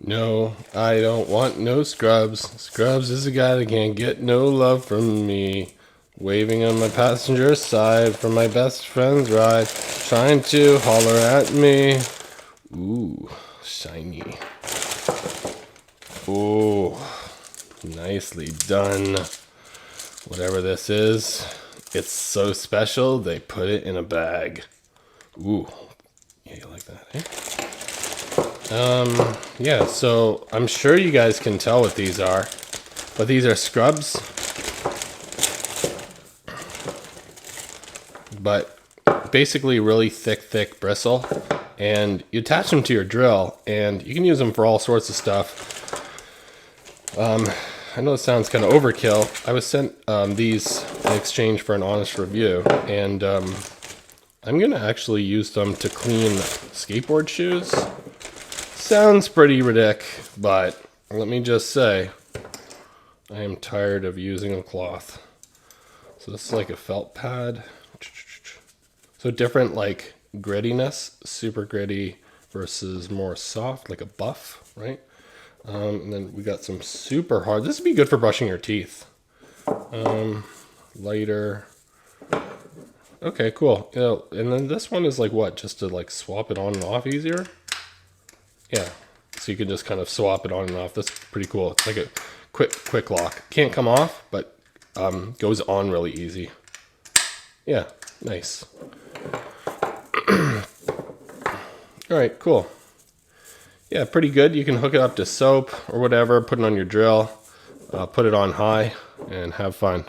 No, I don't want no Scrubs. Scrubs is a guy that can't get no love from me. Waving on my passenger side for my best friend's ride, trying to holler at me. Ooh, shiny. Ooh, nicely done. Whatever this is, it's so special they put it in a bag. Ooh, yeah, you like that, eh? Yeah, so I'm sure you guys can tell what these are, but these are Scrubs. But basically really thick bristle, and you attach them to your drill, and you can use them for all sorts of stuff. I know it sounds kind of overkill. I was sent these in exchange for an honest review, and I'm gonna actually use them to clean skateboard shoes. Sounds pretty ridiculous, but let me just say, I am tired of using a cloth. So this is like a felt pad. So different like grittiness, super gritty versus more soft, like a buff, right? And then we got some super hard. This would be good for brushing your teeth. Lighter. Okay, cool. You know, and then this one is like what? Just to like swap it on and off easier? Yeah. So you can just kind of swap it on and off. That's pretty cool. It's like a quick lock. Can't come off, but goes on really easy. Yeah, nice. All right, cool. Yeah, pretty good. You can hook it up to soap or whatever, put it on your drill, put it on high, and have fun.